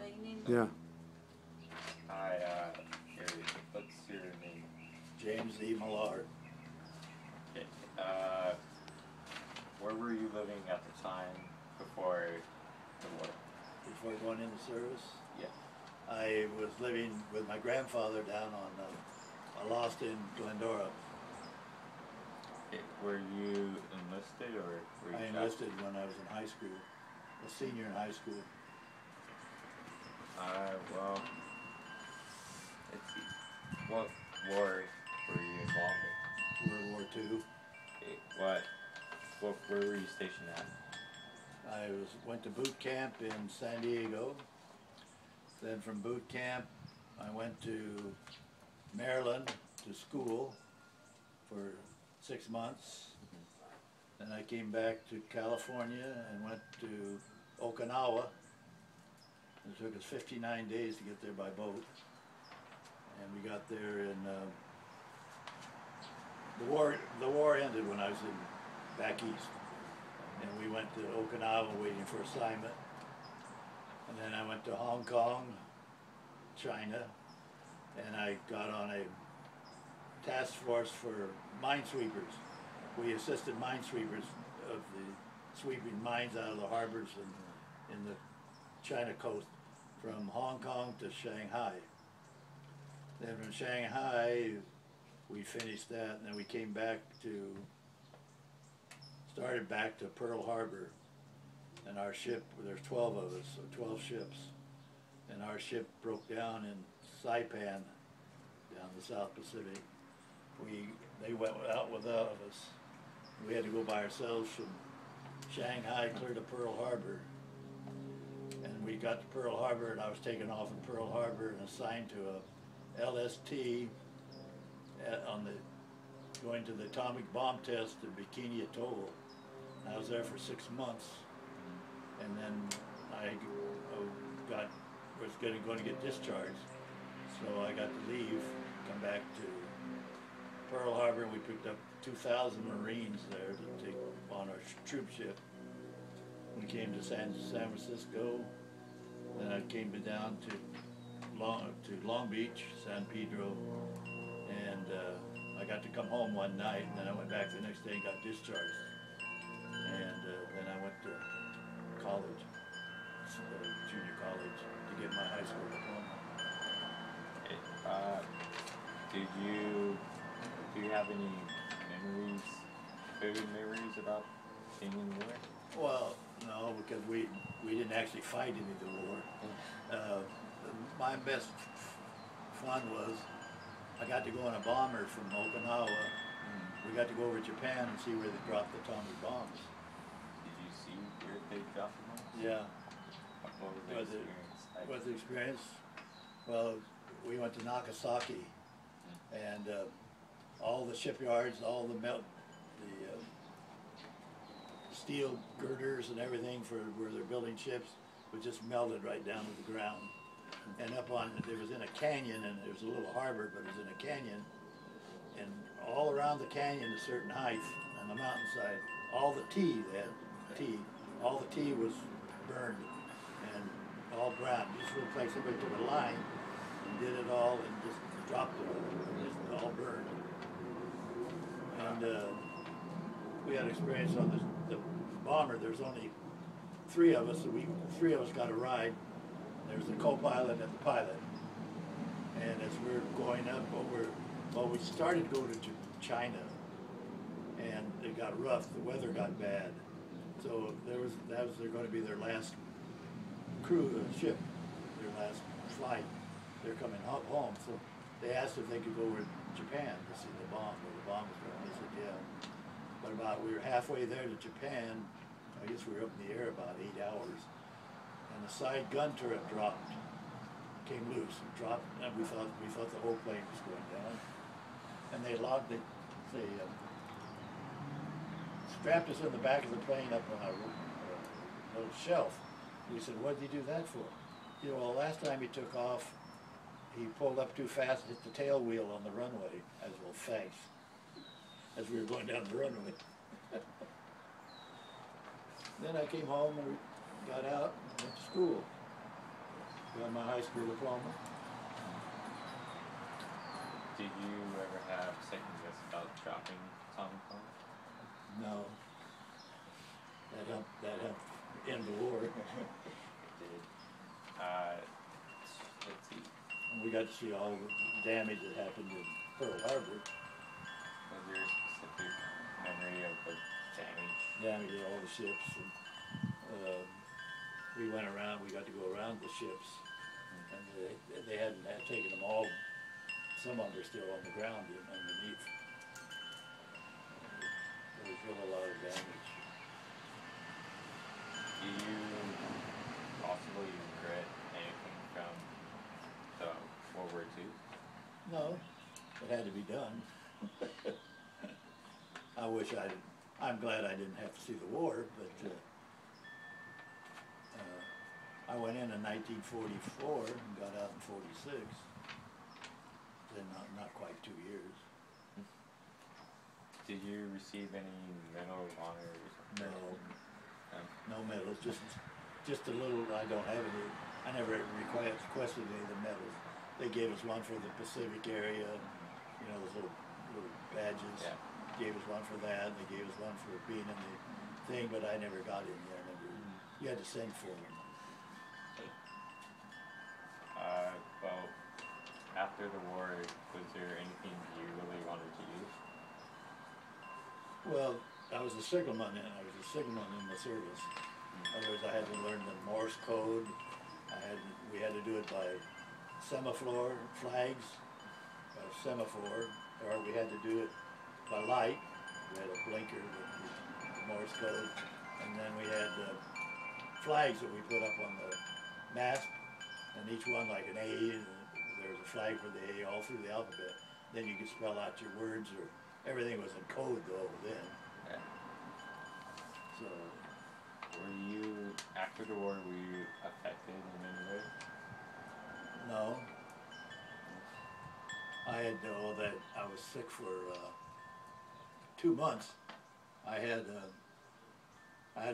explaining. Yeah. Hi, what's your name? James E. Millar. Okay. Where were you living at the time before the war? Before going into service, Yeah. I was living with my grandfather down on Lost in Glendora. Okay. Were you enlisted or were you I enlisted when I was in high school, a senior in high school. Well, let's see. What war were you involved in? World War II. Okay. Where were you stationed at? I went to boot camp in San Diego. Then from boot camp, I went to Maryland to school for 6 months. Then I came back to California and went to Okinawa. It took us 59 days to get there by boat. And we got there in, the war ended when I was back east. And we went to Okinawa waiting for assignment. And then I went to Hong Kong, China, and I got on a task force for minesweepers. We assisted minesweepers of the sweeping mines out of the harbors in the China coast from Hong Kong to Shanghai. Then from Shanghai, we finished that, and then we came back started back to Pearl Harbor. And our ship, there's 12 of us, so 12 ships. And our ship broke down in Saipan, down the South Pacific. They went out without us. We had to go by ourselves from Shanghai clear to Pearl Harbor. And we got to Pearl Harbor, and I was taken off in Pearl Harbor and assigned to a LST going to the atomic bomb test at Bikini Atoll. And I was there for 6 months. And then I was going to get discharged, so I got to leave, come back to Pearl Harbor, and we picked up 2,000 Marines there to take on our troop ship. We came to San Francisco, then I came down to Long Beach, San Pedro, and I got to come home one night, and then I went back the next day and got discharged. And then I went to college, junior college, to get my high school diploma. Do you have any memories, vivid memories about being in the war? Well, no, because we didn't actually fight any of the war. My best fun was I got to go on a bomber from Okinawa. We got to go over to Japan and see where they dropped the atomic bombs. They dropped them? Yeah. What was the experience? What's the experience? Well, we went to Nagasaki, and all the shipyards, all the steel girders and everything for where they're building ships was just melted right down to the ground. And it was in a canyon, and there was a little harbor, but it was in a canyon. And all around the canyon, a certain height on the mountainside, all the tea, all the tea was burned and all brown. Just looked like somebody took a line and did it all and just dropped it, just all burned. And we had experience on the bomber. There's only 3 of us, so 3 of us got a ride. There was the co-pilot and the pilot. And as we were going up, we started to go to China, and it got rough. The weather got bad. So that was going to be their last ship, their last flight. They're coming home. So they asked if they could go over to Japan to see the bomb, where the bomb was going. They said, yeah. But we were halfway there to Japan. I guess we were up in the air about 8 hours. And the side gun turret dropped, came loose, and dropped, and we thought the whole plane was going down. And they strapped us in the back of the plane up on a little shelf. We said, what did he do that for? You know, well, last time he took off, he pulled up too fast and hit the tail wheel on the runway. I said, well, thanks. As we were going down the runway. Then I came home and we got out and went to school. Got my high school diploma. Did you ever have second guess about dropping atomic bomb? No. That helped end the war. It did. Let's see. And we got to see all the damage that happened in Pearl Harbor. Was there a specific memory of the damage? Damage to all the ships. And, we went around, we got to go around the ships. And they hadn't taken them all. Some of them are still on the ground underneath. There was really a lot of damage. Do you possibly regret anything from the World War II? No, it had to be done. I'm glad I didn't have to see the war, but I went in 1944 and got out in 46. Then not quite 2 years. Did you receive any medal of honors? No, no medals. Just a little. I don't have any. I never requested any of the medals. They gave us one for the Pacific area. You know, those little badges. Yeah. Gave us one for that. They gave us one for being in the thing, but I never got in there. You had to send for them. Well, after the war, was there anything you really wanted to use? Well, I was a signalman in the service. Otherwise, I had to learn the Morse code. We had to do it by semaphore flags, semaphore, or we had to do it by light. We had a blinker with the Morse code, and then we had flags that we put up on the mast, and each one like an A, and there was a flag for the A all through the alphabet. Then you could spell out your words, or everything was in code though then. Yeah. So. Were you, after the war, were you affected in any way? No. I had all that. I was sick for 2 months. I had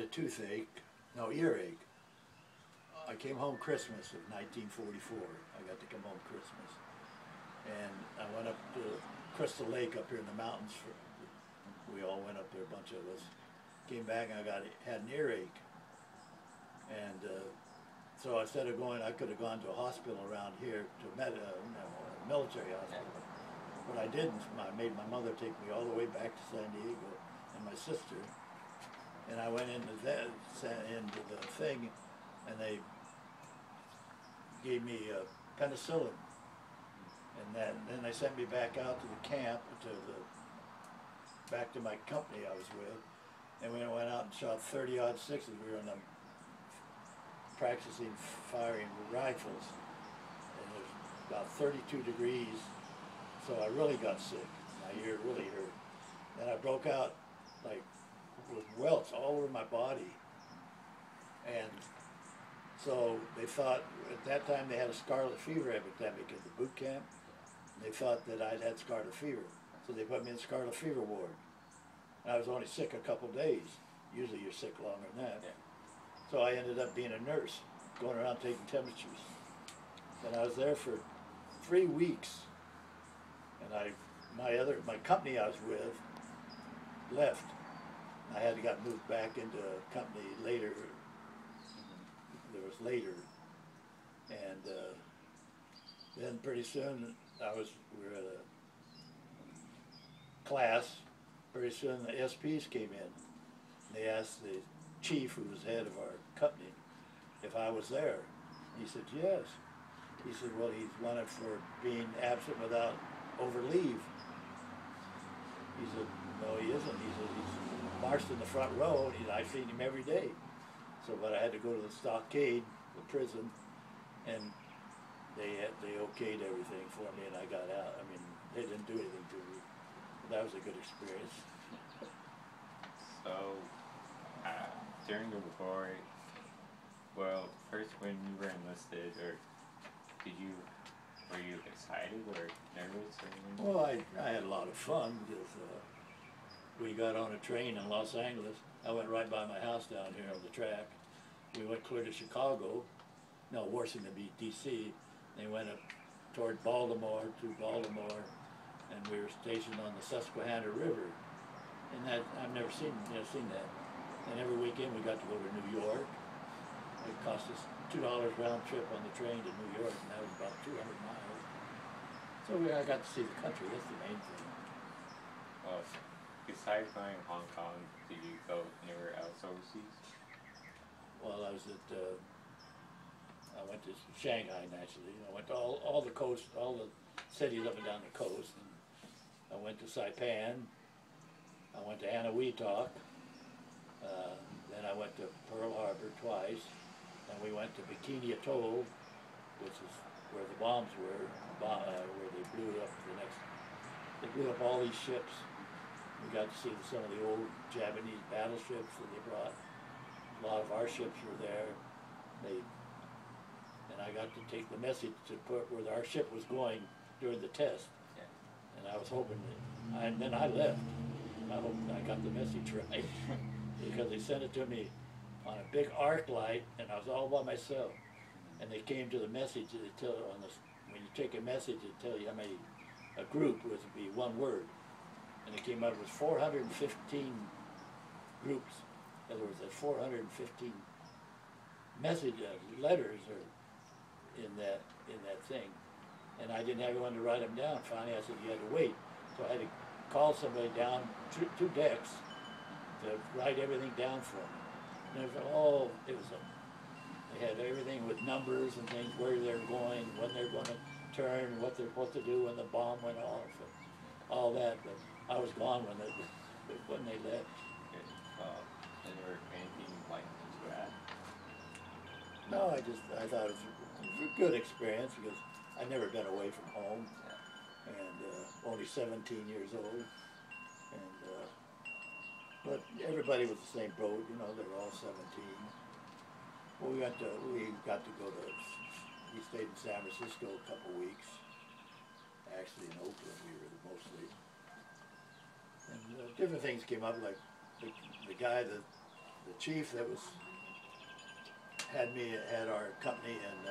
a toothache, no, earache. I came home Christmas of 1944. I got to come home Christmas. And I went up to Crystal Lake up here in the mountains. We all went up there, a bunch of us. Came back and I had an earache. And so instead of going, I could have gone to a hospital around here, to a military hospital. But I didn't. I made my mother take me all the way back to San Diego, and my sister. And I went into the thing, and they gave me penicillin. And then they sent me back out to the camp, back to my company I was with. And we went out and shot 30-odd sixes. We were in practicing firing rifles. And it was about 32 degrees, so I really got sick. My ear really hurt. And I broke out like with welts all over my body. And so they thought, at that time they had a scarlet fever epidemic at the boot camp. They thought that I'd had scarlet fever. So they put me in the scarlet fever ward. And I was only sick a couple days. Usually you're sick longer than that. Yeah. So I ended up being a nurse, going around taking temperatures. And I was there for 3 weeks. And my company I was with left. I had to got moved back into a company later. There was later. And then pretty soon we were at a class. Pretty soon the SPs came in. They asked the chief, who was head of our company, if I was there. He said, yes. He said, well, he's wanted for being absent without over leave. He said, no, he isn't. He said, he's marched in the front row, and I've seen him every day. So, but I had to go to the stockade, the prison, and they okayed everything for me, and I got out. I mean, they didn't do anything to me. That was a good experience. So, during the war, well, first when you were enlisted, or were you excited or nervous or anything? Well, I had a lot of fun because we got on a train in Los Angeles. I went right by my house down here on the track. We went clear to Chicago, no, Washington D.C. They went up toward Baltimore, and we were stationed on the Susquehanna River. And that, I've never seen that. And every weekend we got to go to New York. It cost us $2 round trip on the train to New York, and that was about 200 miles. So I got to see the country, that's the main thing. Well, besides going to Hong Kong, did you go anywhere else overseas? Well, I was at, I went to Shanghai naturally. I went to all the coast, all the cities up and down the coast. And I went to Saipan. I went to Eniwetok. Then I went to Pearl Harbor twice. And we went to Bikini Atoll, which is where the bombs were, where they blew up they blew up all these ships. We got to see some of the old Japanese battleships that they brought. A lot of our ships were there. And I got to take the message to put where our ship was going during the test. Yeah. And I was hoping that, and then I left. I hope I got the message right. Because they sent it to me on a big arc light, and I was all by myself. And they came to the message, they tell on this, when you take a message, it tell you how many, a group would be one word. And it came out, it was 415 groups. In other words, there's 415 letters are in that thing. And I didn't have anyone to write them down. Finally, I said, you had to wait. So I had to call somebody down, two decks, to write everything down for me. And they had everything with numbers and things, where they're going, when they're going to turn, what they're supposed to do when the bomb went off, and all that. But I was gone when they left. And there anything like to add? No, I thought it was a good experience because I'd never been away from home, and only 17 years old. And but everybody was the same boat, you know. They were all 17. Well, we got to go to. We stayed in San Francisco a couple weeks. Actually, in Oakland, we were mostly. And different things came up, like the guy, the chief that had our company in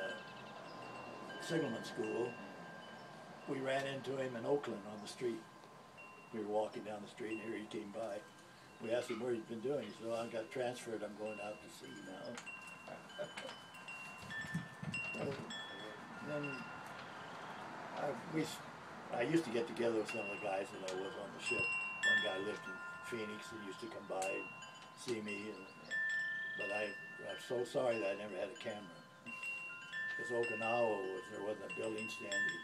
signalman school. We ran into him in Oakland on the street. We were walking down the street, and here he came by. We asked him where he'd been doing. He said, "Well, I got transferred. I'm going out to sea now." Then I used to get together with some of the guys that I was on the ship. One guy lived in Phoenix and used to come by and see me. But I'm so sorry that I never had a camera. Because Okinawa there wasn't a building standing.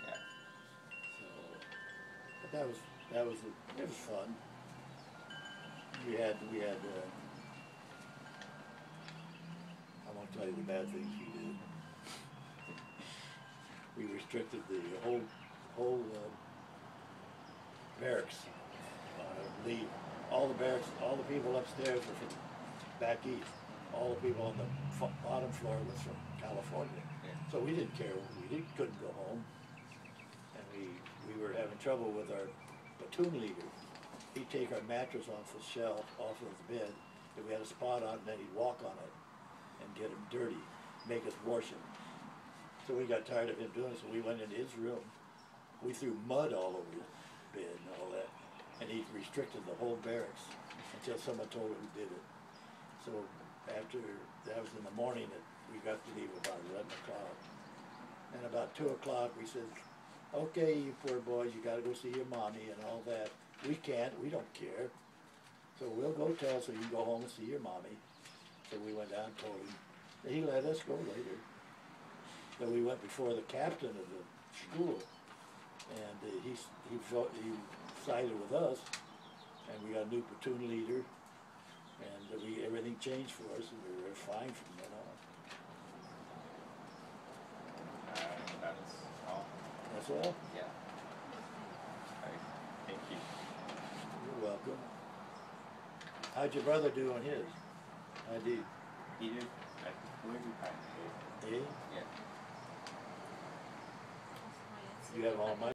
Yeah. So, but it was fun. We had I won't tell you the bad things we did. We restricted the whole barracks. Leave all the barracks, all the people upstairs were from back east. All the people on the bottom floor was from California. Yeah. So we didn't care. We couldn't go home. And we were having trouble with our platoon leader. He'd take our mattress off the shelf, off of the bed, if we had a spot on it, then he'd walk on it and get him dirty, make us wash him. So we got tired of him doing it, so we went into his room. We threw mud all over the bed and all that. And he restricted the whole barracks until someone told him he did it. So after, that was in the morning, that we got to leave about 11 o'clock. And about 2 o'clock we said, "Okay, you poor boys, you gotta go see your mommy and all that. We can't, we don't care. So we'll go tell so you can go home and see your mommy." So we went down and told him. He let us go later. Then we went before the captain of the school, and he sided with us, and we got a new platoon leader, and everything changed for us, and we were fine from then on. That's all. That's all? Yeah. All right. Thank you. You're welcome. How'd your brother do on his? I did. He did. I believe he passed it. Eh? Yeah. You have all my